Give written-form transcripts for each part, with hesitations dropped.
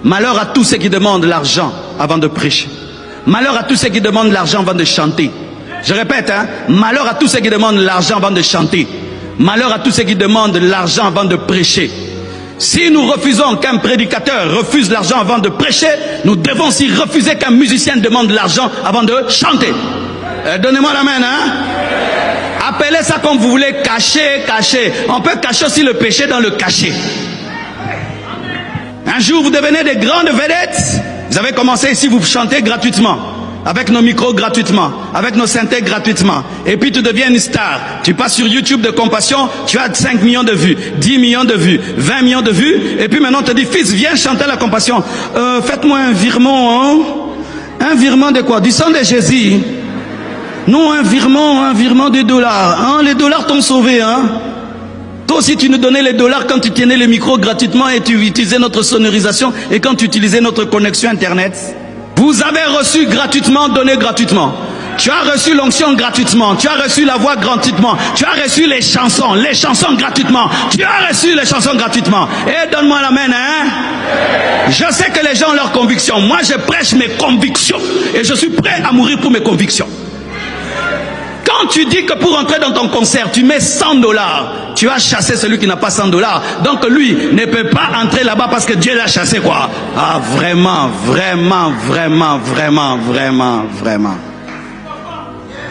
Malheur à tous ceux qui demandent l'argent avant de prêcher. Malheur à tous ceux qui demandent l'argent avant de chanter. Je répète, hein, malheur à tous ceux qui demandent l'argent avant de chanter. Malheur à tous ceux qui demandent l'argent avant de prêcher. Si nous refusons qu'un prédicateur refuse l'argent avant de prêcher, nous devons aussi refuser qu'un musicien demande l'argent avant de chanter. Donnez-moi la main, hein. Appelez ça comme vous voulez, cacher, cacher. On peut cacher aussi le péché dans le cachet. Un jour, vous devenez des grandes vedettes. Vous avez commencé ici, vous chantez gratuitement. Avec nos micros gratuitement. Avec nos synthés gratuitement. Et puis tu deviens une star. Tu passes sur YouTube de Compassion, tu as 5 millions de vues, 10 millions de vues, 20 millions de vues. Et puis maintenant on te dit, fils, viens chanter la Compassion. Faites-moi un virement, hein. Un virement de quoi? Du sang de Jésus. Non, un virement de dollars. Hein? Les dollars t'ont sauvé, hein. Toi aussi tu nous donnais les dollars quand tu tenais le micro gratuitement et tu utilisais notre sonorisation et quand tu utilisais notre connexion internet. Vous avez reçu gratuitement, donné gratuitement. Tu as reçu l'onction gratuitement. Tu as reçu la voix gratuitement. Tu as reçu les chansons gratuitement. Tu as reçu les chansons gratuitement. Et donne-moi la main, hein. Je sais que les gens ont leurs convictions. Moi, je prêche mes convictions. Et je suis prêt à mourir pour mes convictions. Quand tu dis que pour entrer dans ton concert, tu mets 100 $, tu as chassé celui qui n'a pas 100 $. Donc lui ne peut pas entrer là-bas parce que Dieu l'a chassé, quoi. Ah, vraiment.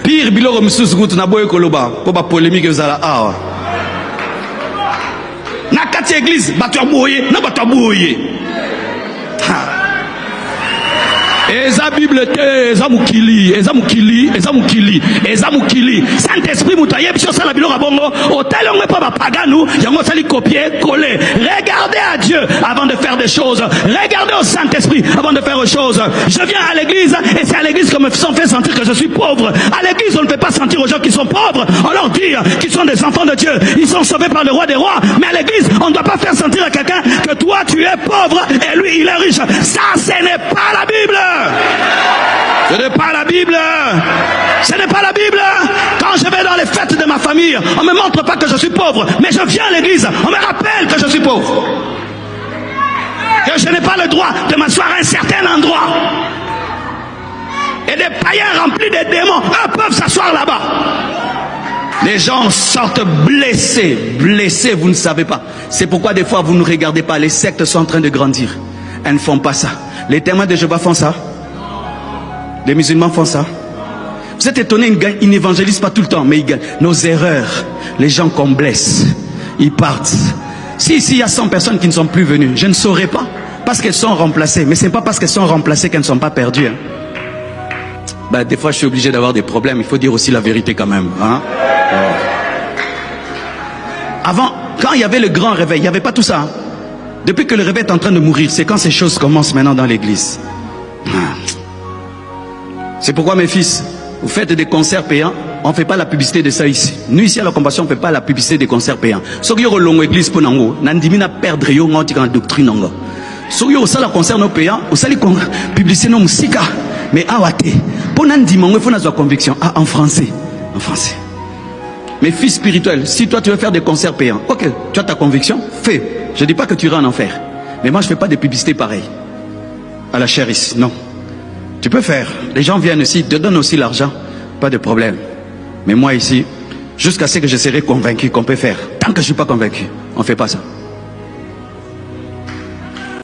Pire, biloko misusu kutu na boye koloba, ko ba polémique ezala awa. Na kati église, batu aboye, na batu aboye. Eza Bible te, eza mukili. Saint-Esprit mutaye biso sala biloko bongo, hôtel on pas pagano, yango sali copier coller. Regardez à Dieu avant de faire des choses. Regardez au Saint-Esprit avant de faire des choses. Je viens à l'église et c'est à l'église qu'on me fait sentir que je suis pauvre. À l'église, on ne peut pas sentir aux gens qui sont pauvres. On leur dit qu'ils sont des enfants de Dieu. Ils sont sauvés par le roi des rois. Mais à l'église, on ne doit pas faire sentir à quelqu'un que toi tu es pauvre et lui il est riche. Ça, ce n'est pas la Bible. Ce n'est pas la Bible. Ce n'est pas la Bible. Quand je vais dans les fêtes de ma famille, on ne me montre pas que je suis pauvre, mais je viens à l'église, on me rappelle que je suis pauvre. Que je n'ai pas le droit de m'asseoir à un certain endroit. Et des païens remplis de démons, eux peuvent s'asseoir là-bas. Les gens sortent blessés, vous ne savez pas. C'est pourquoi des fois vous ne regardez pas, les sectes sont en train de grandir. Elles ne font pas ça. Les témoins de Jéhovah font ça. Les musulmans font ça. Vous êtes étonnés, ils n'évangélisent pas tout le temps, mais ils gagnent. Nos erreurs, les gens qu'on blesse, ils partent. Si ici il y a 100 personnes qui ne sont plus venues, je ne saurais pas. Parce qu'elles sont remplacées. Mais ce n'est pas parce qu'elles sont remplacées qu'elles ne sont pas perdues. Hein. Bah, des fois je suis obligé d'avoir des problèmes. Il faut dire aussi la vérité quand même. Hein. Avant, quand il y avait le grand réveil, il n'y avait pas tout ça. Hein. Depuis que le réveil est en train de mourir, c'est quand ces choses commencent maintenant dans l'église. C'est pourquoi mes fils, vous faites des concerts payants, on ne fait pas la publicité de ça ici. Nous ici à la Compassion, on ne fait pas la publicité des concerts payants. Ce qui est longue église pour nous, n'andimina perdre yo ngoti quand doctrine ngo. Ce qui est ça la concert no payant, au sali publicité no musika, mais awate. Pour n'andimon, il faut notre conviction. Ah, en français. Mes fils spirituels, si toi tu veux faire des concerts payants, ok, tu as ta conviction, fais. Je ne dis pas que tu iras en enfer. Mais moi je ne fais pas de publicité pareille. À la chair ici, non. Tu peux faire. Les gens viennent ici, te donnent aussi l'argent. Pas de problème. Mais moi ici, jusqu'à ce que je serai convaincu qu'on peut faire. Tant que je ne suis pas convaincu, on ne fait pas ça.